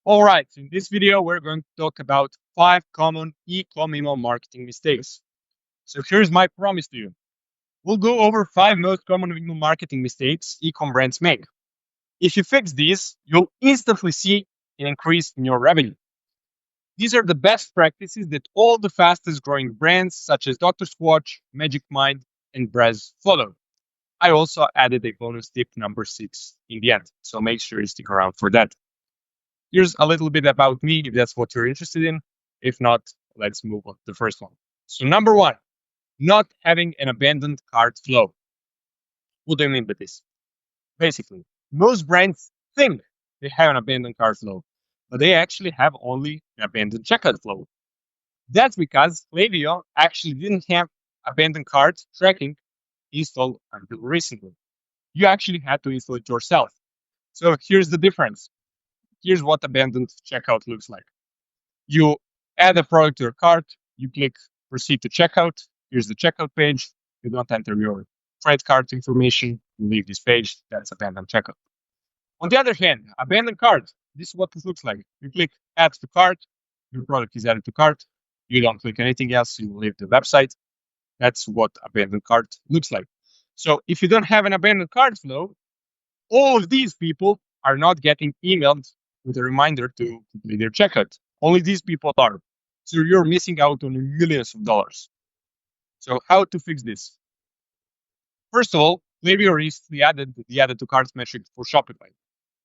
All right, in this video, we're going to talk about 5 common e-com email marketing mistakes. So here's my promise to you. We'll go over 5 most common email marketing mistakes e-com brands make. If you fix these, you'll instantly see an increase in your revenue. These are the best practices that all the fastest growing brands such as Dr. Squatch, Magic Mind, and Brez follow. I also added a bonus tip number 6 in the end, so make sure you stick around for that. Here's a little bit about me if that's what you're interested in. If not, let's move on to the first one. So, number one, not having an abandoned cart flow. What do I mean by this? Basically, most brands think they have an abandoned cart flow, but they actually have only an abandoned checkout flow. That's because Klaviyo actually didn't have abandoned cart tracking installed until recently. You actually had to install it yourself. So here's the difference. Here's what abandoned checkout looks like. You add a product to your cart, you click proceed to checkout. Here's the checkout page. You don't enter your credit card information, you leave this page. That's abandoned checkout. On the other hand, abandoned cart, this is what it looks like. You click add to cart, your product is added to cart. You don't click anything else, you leave the website. That's what abandoned cart looks like. So if you don't have an abandoned cart flow, all of these people are not getting emailed with a reminder to complete their checkout. Only these people are. So you're missing out on millions of dollars. So how to fix this? First of all, Klaviyo recently added the added to carts metric for Shopify.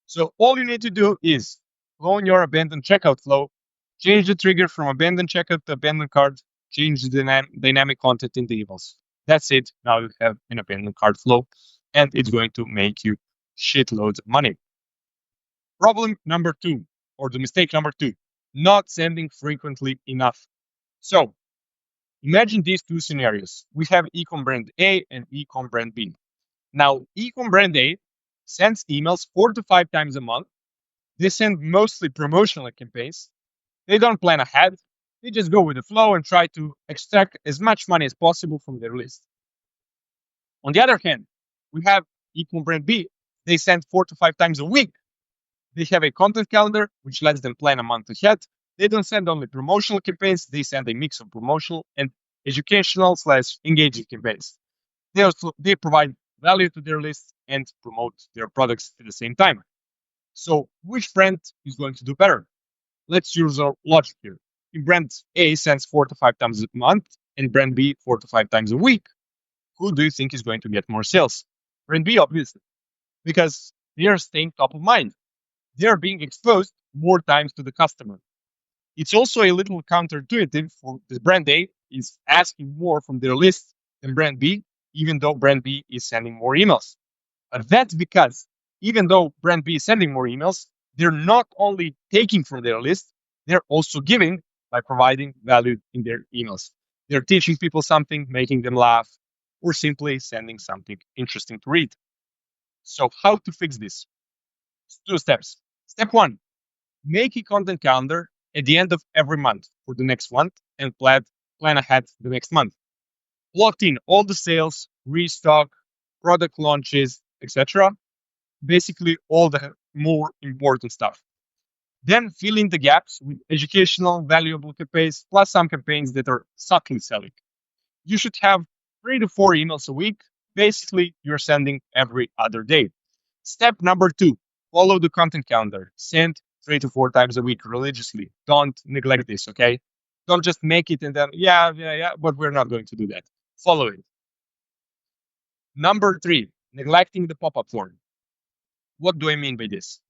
So all you need to do is clone your abandoned checkout flow, change the trigger from abandoned checkout to abandoned cart, change the dynamic content in the emails. That's it. Now you have an abandoned cart flow, and it's going to make you shitloads of money. Problem number 2, or the mistake number 2, not sending frequently enough. So imagine these two scenarios. We have ecom brand A and ecom brand B. Now, ecom brand A sends emails 4 to 5 times a month. They send mostly promotional campaigns. They don't plan ahead. They just go with the flow and try to extract as much money as possible from their list. On the other hand, we have ecom brand B. They send 4 to 5 times a week. They have a content calendar, which lets them plan a month ahead. They don't send only promotional campaigns. They send a mix of promotional and educational / engaging campaigns. They provide value to their list and promote their products at the same time. So which brand is going to do better? Let's use our logic here. If brand A sends 4 to 5 times a month and brand B 4 to 5 times a week, who do you think is going to get more sales? Brand B, obviously, because they are staying top of mind. They are being exposed more times to the customer. It's also a little counterintuitive for the brand A is asking more from their list than brand B, even though brand B is sending more emails. But that's because even though brand B is sending more emails, they're not only taking from their list, they're also giving by providing value in their emails. They're teaching people something, making them laugh, or simply sending something interesting to read. So how to fix this? 2 steps. Step 1, make a content calendar at the end of every month for the next month and plan ahead the next month. Plot in all the sales, restock, product launches, etc. Basically, all the more important stuff. Then fill in the gaps with educational, valuable campaigns, plus some campaigns that are subtly selling. You should have 3 to 4 emails a week. Basically, you're sending every other day. Step number 2, follow the content calendar. Send 3 to 4 times a week religiously. Don't neglect this, okay? Don't just make it and then, yeah, but we're not going to do that. Follow it. Number 3, neglecting the pop up form. What do I mean by this?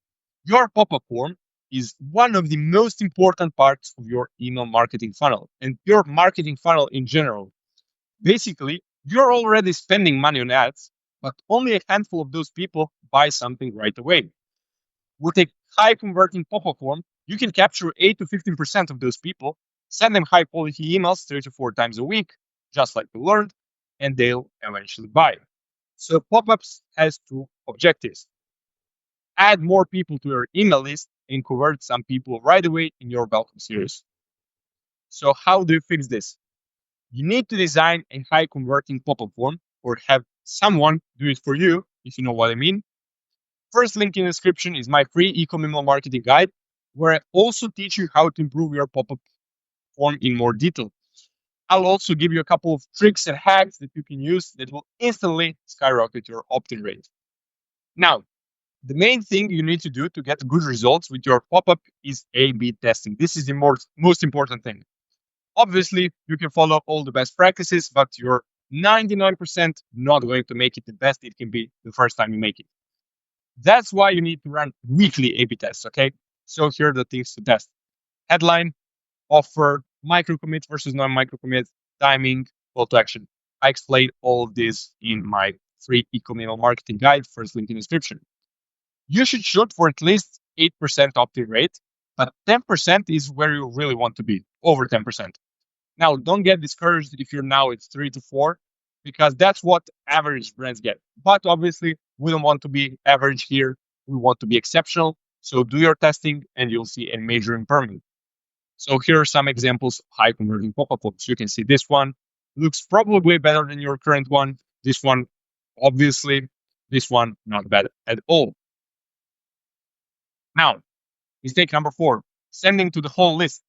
Your pop up form is one of the most important parts of your email marketing funnel and your marketing funnel in general. Basically, you're already spending money on ads, but only a handful of those people buy something right away. With a high converting pop-up form, you can capture 8 to 15% of those people, send them high quality emails 3 to 4 times a week, just like we learned, and they'll eventually buy. So pop-ups has 2 objectives. Add more people to your email list and convert some people right away in your welcome series. So how do you fix this? You need to design a high converting pop-up form or have someone do it for you, if you know what I mean. First link in the description is my free e-com email marketing guide, where I also teach you how to improve your pop-up form in more detail. I'll also give you a couple of tricks and hacks that you can use that will instantly skyrocket your opt-in rate. Now, the main thing you need to do to get good results with your pop-up is A/B testing. This is the most important thing. Obviously, you can follow all the best practices, but you're 99% not going to make it the best it can be the first time you make it. That's why you need to run weekly A/B tests, okay? So here are the things to test. Headline, offer, micro commit versus non-micro commit, timing, call to action. I explain all of this in my free e-commerce marketing guide, first link in the description. You should shoot for at least 8% opt-in rate, but 10% is where you really want to be, over 10%. Now, don't get discouraged if you're now at 3 to 4, because that's what average brands get. But obviously, we don't want to be average here. We want to be exceptional. So do your testing and you'll see a major improvement. So here are some examples of high converting pop-up forms. You can see this one looks probably better than your current one. This one, obviously, this one not bad at all. Now, mistake number 4, sending to the whole list.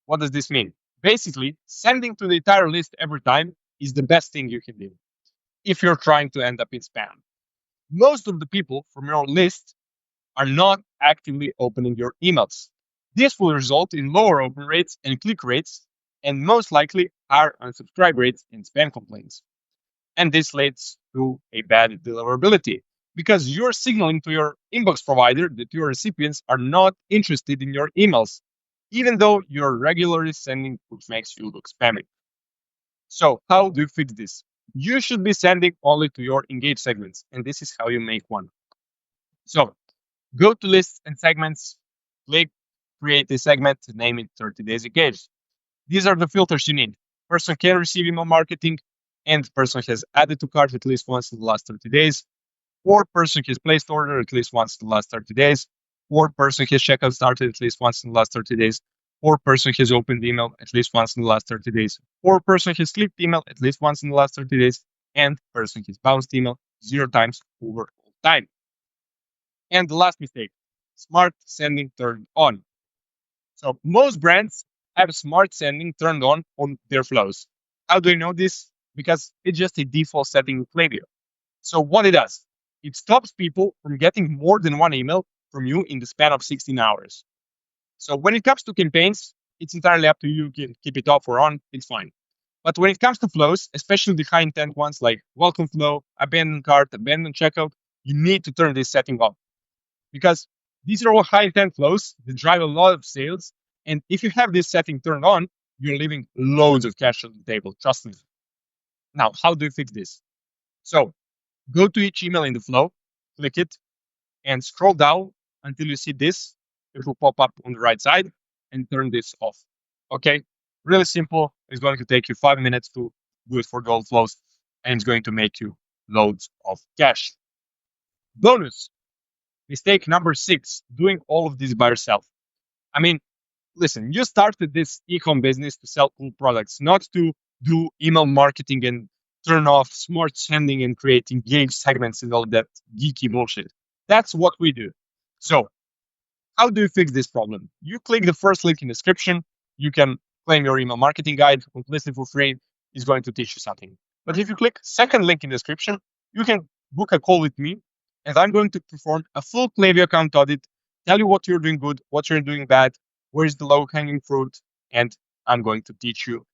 What does this mean? Basically, sending to the entire list every time is the best thing you can do if you're trying to end up in spam. Most of the people from your list are not actively opening your emails. This will result in lower open rates and click rates, and most likely higher unsubscribe rates and spam complaints. And this leads to a bad deliverability because you're signaling to your inbox provider that your recipients are not interested in your emails, even though you're regularly sending, which makes you look spammy. So, how do you fix this? You should be sending only to your engaged segments, and this is how you make one. So, go to lists and segments, click create a segment, name it 30 days engaged. These are the filters you need. Person can receive email marketing, and person has added to cart at least once in the last 30 days, or person has placed order at least once in the last 30 days, or person has checkout started at least once in the last 30 days, or person has opened email at least once in the last 30 days, or person has clicked email at least once in the last 30 days, and person has bounced email 0 times over all time. And the last mistake, smart sending turned on. So most brands have smart sending turned on their flows. How do I know this? Because it's just a default setting in Klaviyo. So what it does, it stops people from getting more than one email from you in the span of 16 hours. So when it comes to campaigns, it's entirely up to you. You can keep it off or on, it's fine. But when it comes to flows, especially the high intent ones like welcome flow, abandoned cart, abandoned checkout, you need to turn this setting off. Because these are all high intent flows that drive a lot of sales. And if you have this setting turned on, you're leaving loads of cash on the table. Trust me. Now, how do you fix this? So go to each email in the flow, click it, and scroll down until you see this. It will pop up on the right side and turn this off. Okay? Really simple. It's going to take you 5 minutes to do it for gold flows, and it's going to make you loads of cash. Bonus. Mistake number 6, doing all of this by yourself. I mean, listen, you started this e-com business to sell cool products, not to do email marketing and turn off smart sending and create engaged segments and all that geeky bullshit. That's what we do. So, how do you fix this problem? You click the first link in the description. You can claim your email marketing guide completely for free. It's going to teach you something. But if you click second link in the description, you can book a call with me, and I'm going to perform a full Klaviyo account audit, tell you what you're doing good, what you're doing bad, where is the low hanging fruit, and I'm going to teach you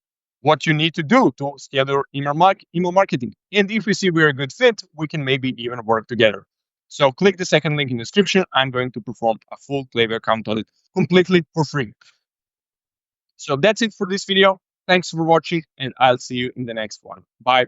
what you need to do to scale your email marketing. And if we see we're a good fit, we can maybe even work together. So click the second link in the description. I'm going to perform a full Klaviyo account audit completely for free. So that's it for this video. Thanks for watching, and I'll see you in the next one. Bye.